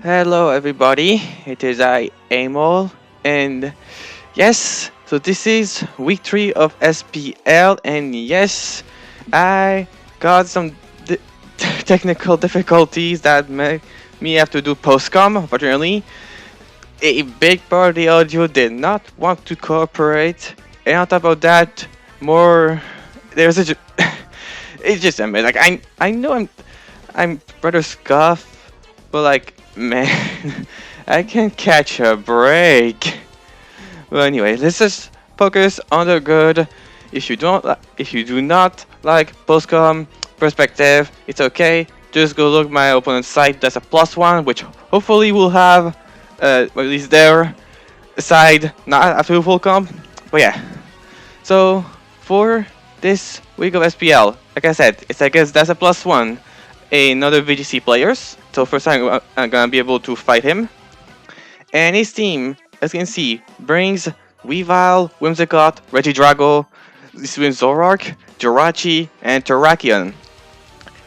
Hello everybody, it is I, Amol, and yes, so this is week 3 of SPL, and yes, I got some technical difficulties that make me have to do postcom. Unfortunately, a big part of the audio did not want to cooperate, and on top of that, more, there's a, it's just a mess. Like, I know I'm rather scuffed, but like, man, I can catch a break. Well, anyway, let's just focus on the good. If you do not like postcom perspective, it's okay. Just go look my opponent's side. That's a +1, which hopefully will have at least their side not after full comp. But yeah, so for this week of SPL, like I said, it's I guess that's a +1. Another VGC players. So first time I'm gonna be able to fight him. And his team, as you can see, brings Weavile, Whimsicott, Regidrago, this wins Zoroark, Jirachi, and Terrakion.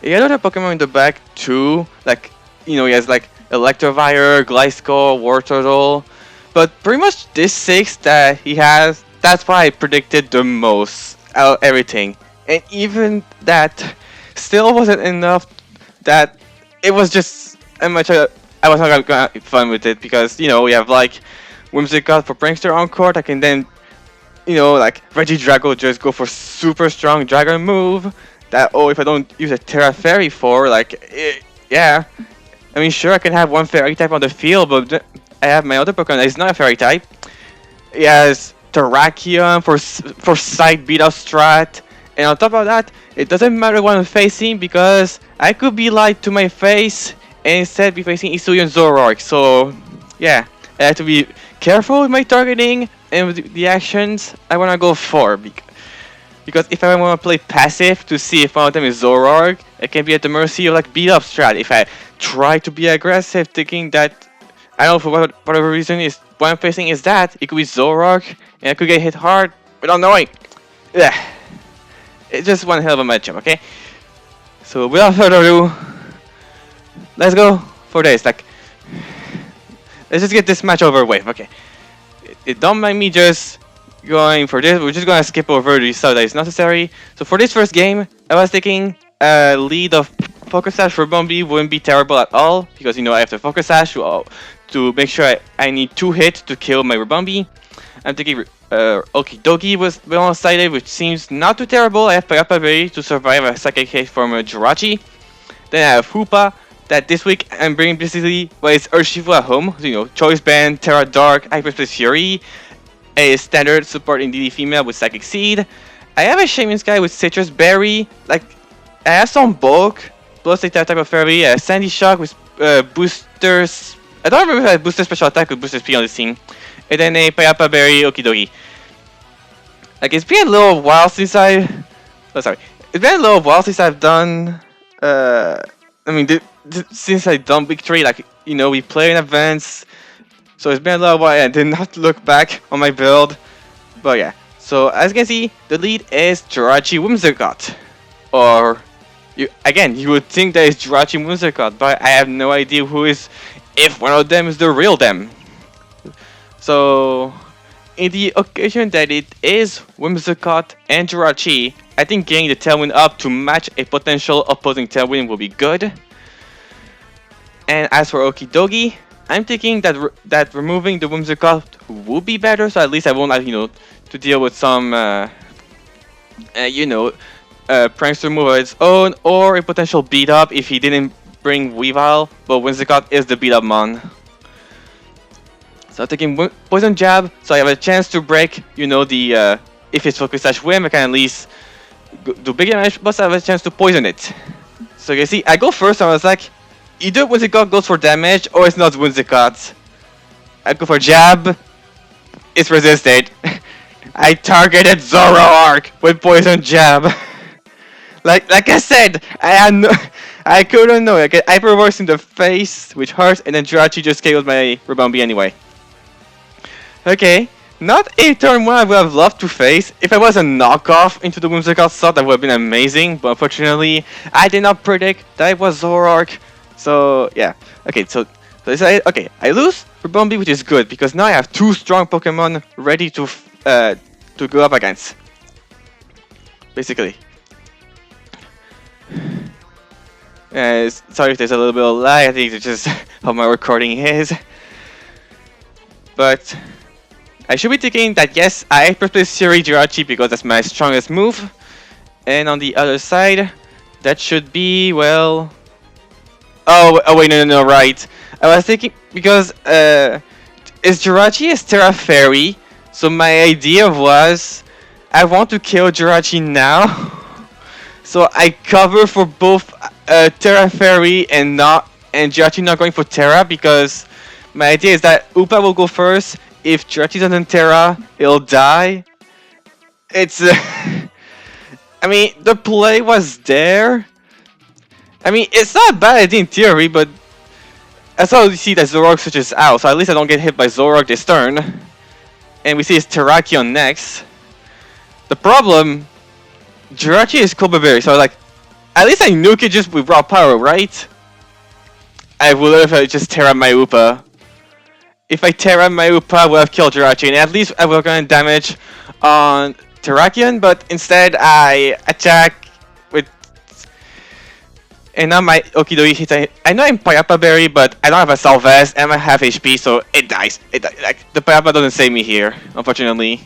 He had other Pokemon in the back too, like, you know, he has like Electivire, Gliscor, Wartortle, but pretty much this 6 that he has, that's why I predicted the most out of everything. And even that still wasn't enough that it was just how much I was not gonna have fun with it because, you know, we have like Whimsicott for Prankster on court. I can then, you know, like Regidrago just go for super strong Dragon move that, oh, if I don't use a Terra Fairy for, like, yeah. I mean, sure, I can have one Fairy type on the field, but I have my other Pokemon that is not a Fairy type. He has Terrakion for side beat up strat, and on top of that, it doesn't matter what I'm facing because I could be lied to my face and instead be facing Hisuian Zoroark. So yeah, I have to be careful with my targeting and with the actions I want to go for. Because if I want to play passive to see if one of them is Zoroark, I can be at the mercy of like beat up strat. If I try to be aggressive, thinking that, I don't know, for whatever reason is what I'm facing is that, it could be Zoroark and I could get hit hard without knowing. Yeah. It's just one hell of a matchup, okay? So without further ado, let's go for this. Like, let's just get this match over with, okay? It don't mind me just going for this. We're just gonna skip over the stuff that is necessary. So for this first game, I was thinking a lead of Focus Sash for Bumby wouldn't be terrible at all because, you know, I have to Focus Sash to make sure I need 2 hits to kill my Rebumby. I'm thinking Okie Dokie was well sided, which seems not too terrible. I have Payapa Berry to survive a psychic hit from Jirachi. Then I have Hoopa, that this week I'm bringing basically what is Urshifu at home. So, you know, Choice Band, Terra Dark, Hyperspace Fury, a standard support in DD female with Psychic Seed. I have a Shaman Sky with Citrus Berry. Like, I have some bulk, plus a type of fairy, a Sandy Shock with boosters. I don't remember if I had booster special attack with booster speed on this team. And then a Payapa Berry Okie Dokie. Like, it's been a little while since It's been a little while since I've done. I mean, since I've done Big 3, like, you know, we play in events. So it's been a little while. I did not look back on my build. But yeah. So as you can see, the lead is Jirachi Whimsicott. Or, you would think that it's Jirachi Whimsicott, but I have no idea who is. If one of them is the real them. So, in the occasion that it is Whimsicott and Jirachi, I think getting the Tailwind up to match a potential opposing Tailwind will be good. And as for Okie Dokie, I'm thinking that removing the Whimsicott would be better, so at least I won't have, you know, to deal with some, prankster move of its own, or a potential beat up if he didn't bring Weavile, but Whimsicott is the beat up mon. So I'm taking Poison Jab, so I have a chance to break, you know, the, if it's Focus Sash Whim, I can at least do big damage, but I have a chance to poison it. So you see, I go first, and I was like, either Whimsicott goes for damage, or it's not Whimsicott. I go for Jab, it's resisted. I targeted Zoroark with Poison Jab. like I said, I couldn't know. I get Hyperverse in the face, which hurts, and then Jirachi just KOs my Rebumby anyway. Okay, not a turn 1 I would have loved to face. If I was a knockoff into the Whimsicott slot, that would have been amazing, but unfortunately, I did not predict that it was Zoroark. So, yeah. Okay, so So I decided, okay, I lose for Bombi, which is good because now I have two strong Pokemon ready to go up against. Basically. Sorry if there's a little bit of lag. I think it's just how my recording is. But I should be thinking that yes, I prefer Siri Jirachi because that's my strongest move. And on the other side, that should be, well... Oh wait, no, right. I was thinking, because is Jirachi is Terra Fairy, so my idea was, I want to kill Jirachi now. So I cover for both Terra Fairy and Jirachi not going for Terra, because my idea is that Upa will go first. If Jirachi doesn't Terra, it'll die. It's... I mean, the play was there. I mean, it's not a bad idea in theory, but I saw you see that Zoroark switches out, so at least I don't get hit by Zoroark this turn. And we see his Terrakion next. The problem, Jirachi is Cobra Berry, so like, at least I nuke it just with raw power, right? I would have just Terra my Upa. If I Terra my Upa, I would have killed Jirachi, and at least I would have gotten damage on Terrakion, but instead I attack with... And now my Okidogi hits... I know I'm Payapa Berry, but I don't have a Salvez, and I have HP, so it dies. Like, the Payapa doesn't save me here, unfortunately.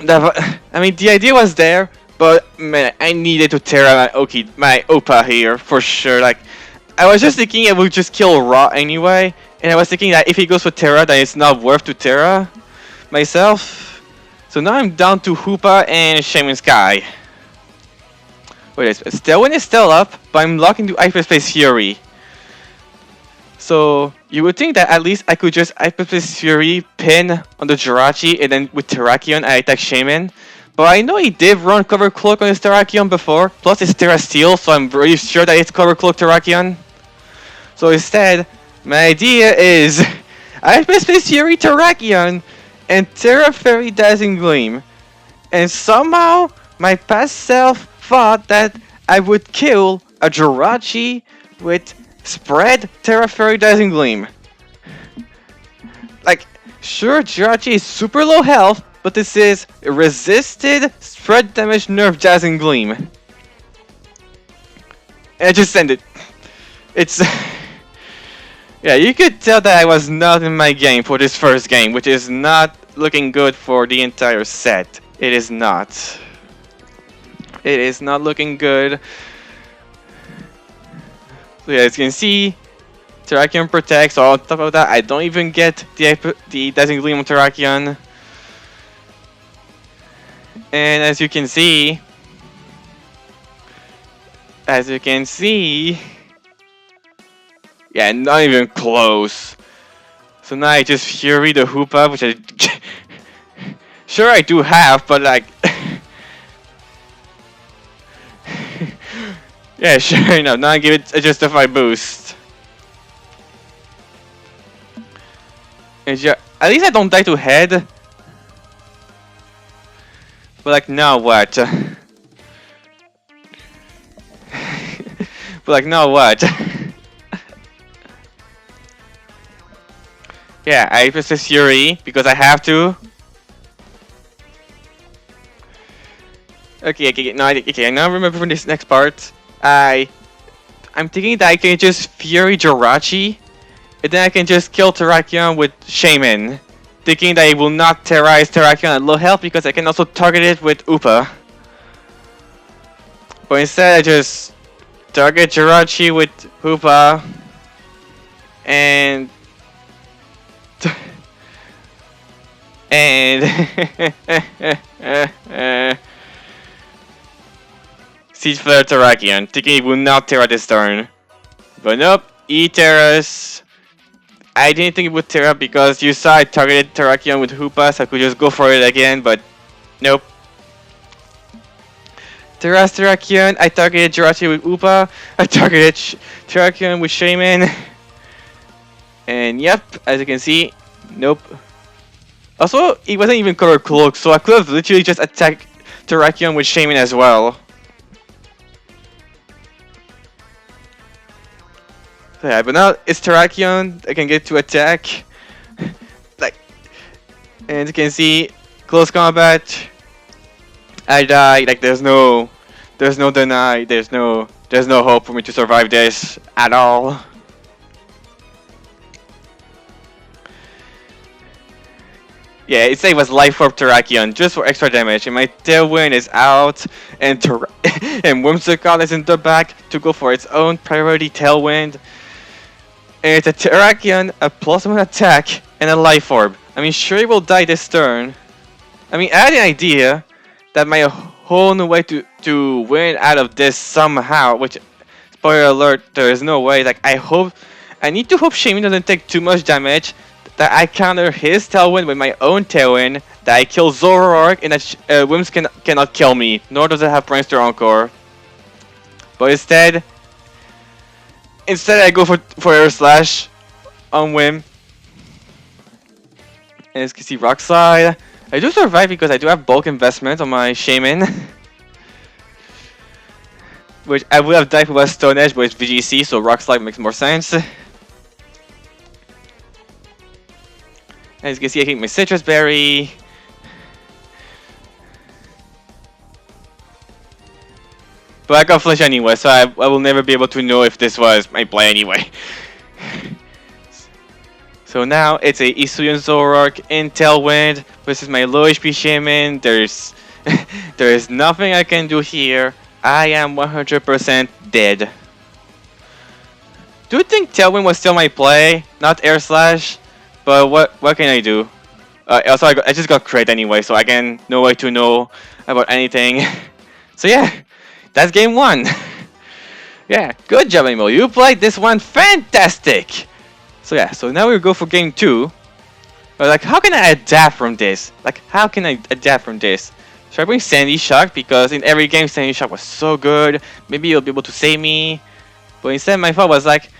I mean, the idea was there, but man, I needed to Terra my Opa here, for sure. Like, I was just thinking it would just kill Raw anyway, and I was thinking that if he goes for Terra, then it's not worth to Terra myself. So now I'm down to Hoopa and Shaman Sky. Wait, Tailwind is still up, but I'm locked into Hyperspace Fury. So you would think that at least I could just Hyperspace Fury pin on the Jirachi, and then with Terrakion I attack Shaman. But I know he did run Cover Cloak on his Terrakion before, plus it's Terra Steel, so I'm pretty sure that it's Cover Cloak Terrakion. So instead, my idea is Hyperspace Fury Terrakion and Terra Fairy Dazzling Gleam. And somehow, my past self thought that I would kill a Jirachi with Spread Terra Fairy Dazzling Gleam. Like, sure, Jirachi is super low health, but this is Resisted Spread Damage Nerf Dazzling Gleam. And I just send it. It's... Yeah, you could tell that I was not in my game for this first game, which is not looking good for the entire set. It is not. It is not looking good. So yeah, as you can see, Terrakion protects. So on top of that, I don't even get the Dazzling Gleam on Terrakion. And as you can see, yeah, not even close. So now I just Fury the Hoopa, which I sure I do have, but like yeah, sure enough. Now I give it a justified boost. And yeah, at least I don't die to head. But like now what? But like now what? Yeah, I persist Fury because I have to. Okay, I now remember from this next part. I'm thinking that I can just Fury Jirachi, and then I can just kill Terrakion with Shaman, thinking that it will not terrorize Terrakion at low health because I can also target it with Upa. But instead I just target Jirachi with Upa, and Siege Flare Terrakion, thinking it will not Terra this turn. But nope, E-Terras. I didn't think it would Terra because you saw I targeted Terrakion with Hoopa, so I could just go for it again, but nope. Terra's Terrakion, I targeted Jirachi with Hoopa, I targeted Terrakion with Shaman. And yep, as you can see, nope. Also, it wasn't even Color Cloak, so I could have literally just attacked Terrakion with Shaman as well. Yeah, but now it's Terrakion. I can get to attack. Like, and you can see close combat. I die. Like, there's no deny. There's no hope for me to survive this at all. Yeah, it was Life Orb Terrakion just for extra damage, and my Tailwind is out, and and Whimsicott is in the back to go for its own priority Tailwind. And it's a Terrakion, a +1 attack, and a Life Orb. I mean, sure it will die this turn. I mean, I had the idea that my whole new way to win out of this somehow, which, spoiler alert, there is no way. Like, I need to hope Shaman doesn't take too much damage, that I counter his Tailwind with my own Tailwind, that I kill Zoroark, and that Wims cannot kill me, nor does it have Prankster Encore. But instead I go for Air Slash on Whim. And as you can see, Rock Slide. I do survive because I do have bulk investment on my Shaman. Which I would have died if it was Stone Edge, but it's VGC, so Rock Slide makes more sense. As you can see, I hit my Citrus Berry. But I got Flinch anyway, so I will never be able to know if this was my play anyway. So now it's a Isuyan Zoroark in Tailwind versus my low HP Shaman. There is nothing I can do here. I am 100% dead. Do you think Tailwind was still my play, not Air Slash? But what can I do? Also, I just got crit anyway, so I can no way to know about anything. So yeah, that's game 1. Yeah, good job, Emil. You played this one fantastic. So yeah, so now we go for game 2. But like, how can I adapt from this? Like, how can I adapt from this? Should I bring Sandy Shock? Because in every game, Sandy Shock was so good. Maybe you'll be able to save me. But instead, my thought was like,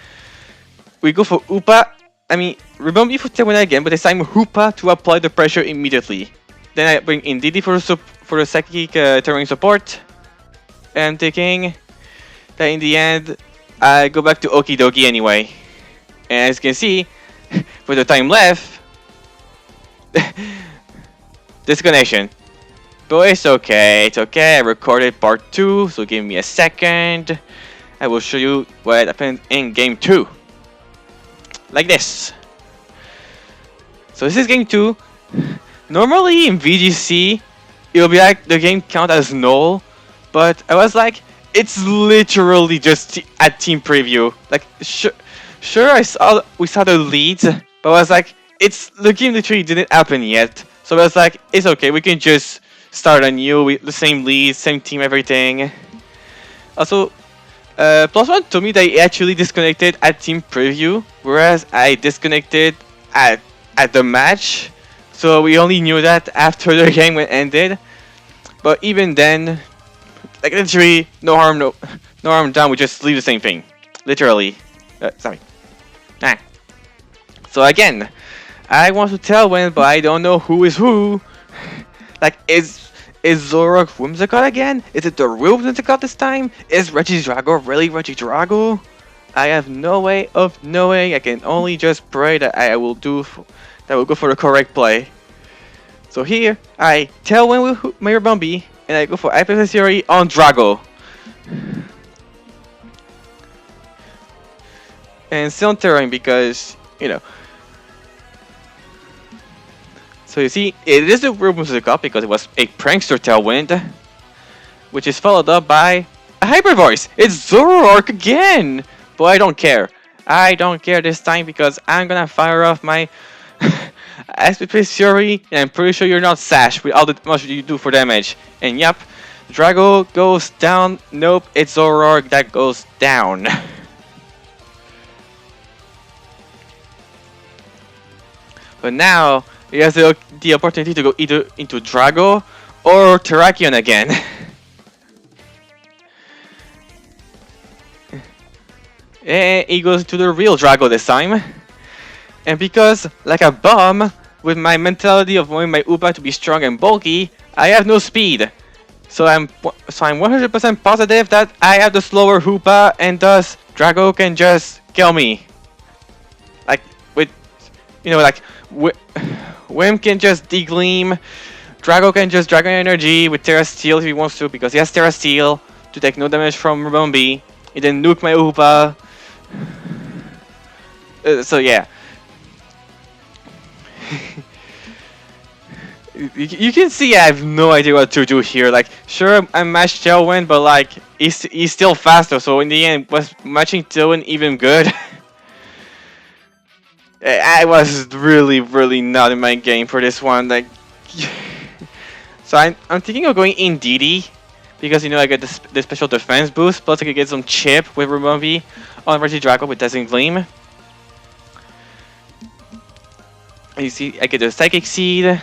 we go for Upa. I mean, remember for Tailwind again, but this time Hoopa to apply the pressure immediately. Then I bring in Didi for the Psychic Terrain support. And I'm thinking that in the end, I go back to Okie Dokie anyway. And as you can see, for the time left, disconnection. But it's okay, I recorded part 2, so give me a second. I will show you what happened in game 2. Like this. So this is game 2. Normally in VGC, it'll be like the game count as null, but I was like, it's literally just a team preview. Like, sure, we saw the leads, but I was like, the game literally didn't happen yet. So I was like, it's okay, we can just start anew with the same leads, same team, everything. Also, +1 told me that he actually disconnected at team preview, whereas I disconnected at the match. So we only knew that after the game ended. But even then, like literally, no harm done. We just leave the same thing, literally. Sorry. Ah. So again, I want to tell when, but I don't know who is who. Like, is Zoroark Whimsicott again? Is it the real Whimsicott this time? Is Regidrago really Regidrago? I have no way of knowing. I can only just pray that I will go for the correct play. So here, I Tailwind with my Bumby, and I go for Hyper Theory on Drago. And still on Terrain because, you know. So you see, it is a real Whimsicott because it was a Prankster Tailwind, which is followed up by a Hyper Voice. It's Zoroark again! But I don't care. I don't care this time because I'm gonna fire off my SPL Fury, and I'm pretty sure you're not Sash with all the much you do for damage. And yep, Drago goes down. Nope, it's Zoroark that goes down. But now, he has the opportunity to go either into Drago or Terrakion again. And he goes to the real Drago this time. And because, like a bomb, with my mentality of wanting my Upa to be strong and bulky, I have no speed. So I'm 100% positive that I have the slower Hoopa, and thus Drago can just kill me. Like with, like Wim can just degleam. Drago can just Dragon Energy with Terra Steel if he wants to, because he has Terra Steel to take no damage from Rumbi. He then nuke my Hoopa. So yeah. You can see I have no idea what to do here. Like, sure, I'm matched Tailwind, but like, he's still faster. So in the end, was matching Tailwind even good? I was really not in my game for this one. Like, so I'm thinking of going in DD because I get the special defense boost. Plus, I could get some chip with Rumovi on Regidrago with Dazzling Gleam. And you see, I get the Psychic Seed.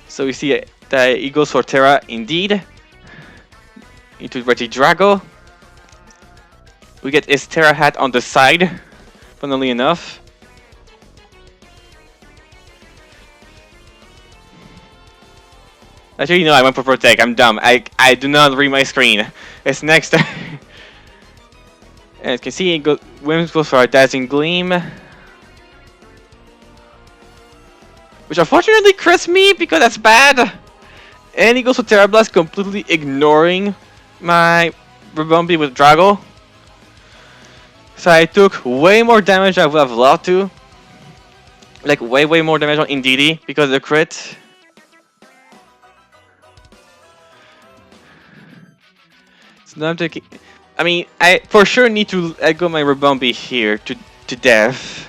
So we see that he goes for Terra indeed. Into Regidrago. We get his Terra hat on the side, funnily enough. Actually, no, I went for Protect. I'm dumb. I do not read my screen. It's next. And as you can see, Wims goes for a Dazzling Gleam. Which unfortunately crits me because that's bad. And he goes for Terra Blast, completely ignoring my Rebumbi with Drago. So I took way more damage than I would have loved to. Like way more damage on Indeedee because of the crit. So now I'm taking... I mean, I for sure need to let go my Rebumbi here to death.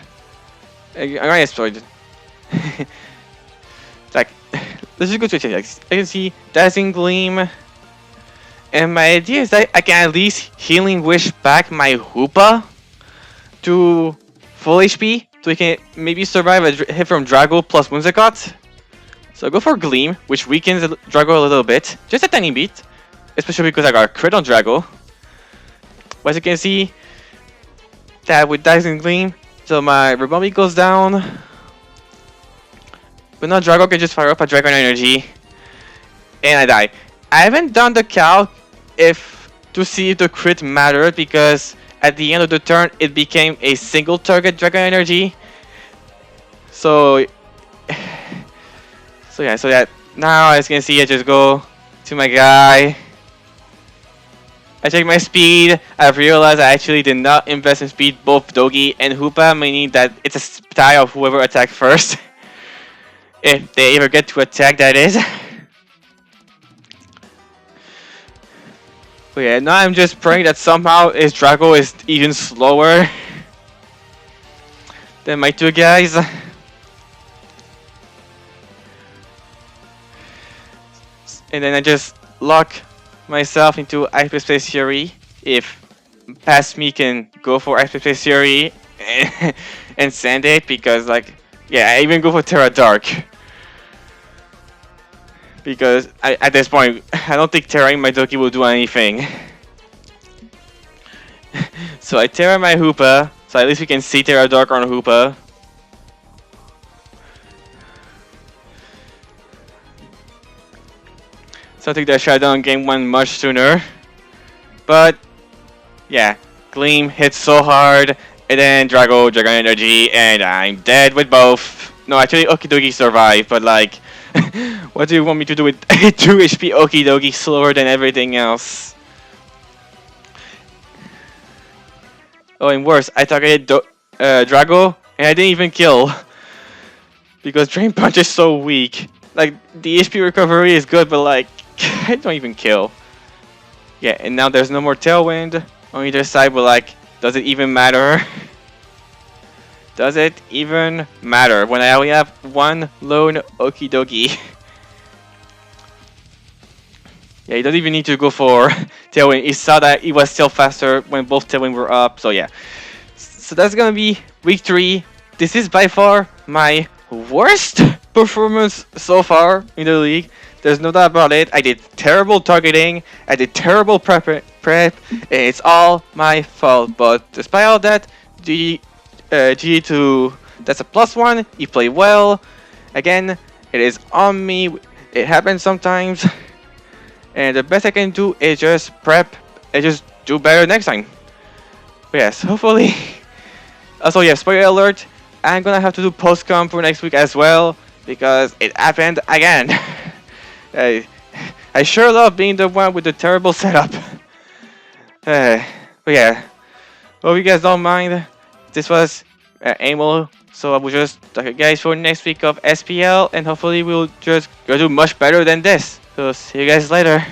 I'm gonna exploit it. Like, let's just go to it. I can see Dazzling Gleam. And my idea is that I can at least Healing Wish back my Hoopa to full HP, so he can maybe survive a hit from Drago plus Whimsicott. So I go for Gleam, which weakens Drago a little bit, just a tiny bit, especially because I got a crit on Drago. But as you can see, that with Dazzling Gleam, so my Rebumbi goes down. But now Drago can just fire up a Dragon Energy, and I die. I haven't done the calc to see if the crit mattered, because at the end of the turn it became a single target Dragon Energy. So yeah. Now as you can see, I just go to my guy. I check my speed. I've realized I actually did not invest in speed both Dogi and Hoopa, meaning that it's a tie of whoever attacked first. If they ever get to attack, that is. But yeah, now I'm just praying that somehow his Drago is even slower than my two guys. And then I just lock myself into Hyperspace Fury. If past me can go for Hyperspace Fury and send it, because like, yeah, I even go for Terra Dark. Because at this point, I don't think Terraing my Doki will do anything. So I Terra my Hoopa, so at least we can see Terra Dark on Hoopa. So I take that shot down game 1 much sooner. But yeah, Gleam hits so hard, and then Dragon Energy, and I'm dead with both. No, actually Okidogi survived, but like, what do you want me to do with 2 HP Okidogi slower than everything else? Oh, and worse, I targeted Drago, and I didn't even kill. Because Drain Punch is so weak. Like, the HP recovery is good, but like, I don't even kill. Yeah, and now there's no more Tailwind on either side, but like, does it even matter? Does it even matter when I only have one lone Okidogi? Yeah, he doesn't even need to go for Tailwind. He saw that he was still faster when both Tailwind were up, so yeah. So that's gonna be week 3. This is by far my worst performance so far in the league. There's no doubt about it. I did terrible targeting, I did terrible prep, and it's all my fault. But despite all that, GG to that's a +1. He played well. Again, It is on me. It happens sometimes. And the best I can do is just prep and just do better next time. But yes, hopefully. Also, yeah, spoiler alert. I'm gonna have to do post-com for next week as well because it happened again. I, I sure love being the one with the terrible setup. But yeah, hope you guys don't mind. This was Amel, so I will just talk to you guys for next week of SPL, and hopefully we'll just go do much better than this. So see you guys later.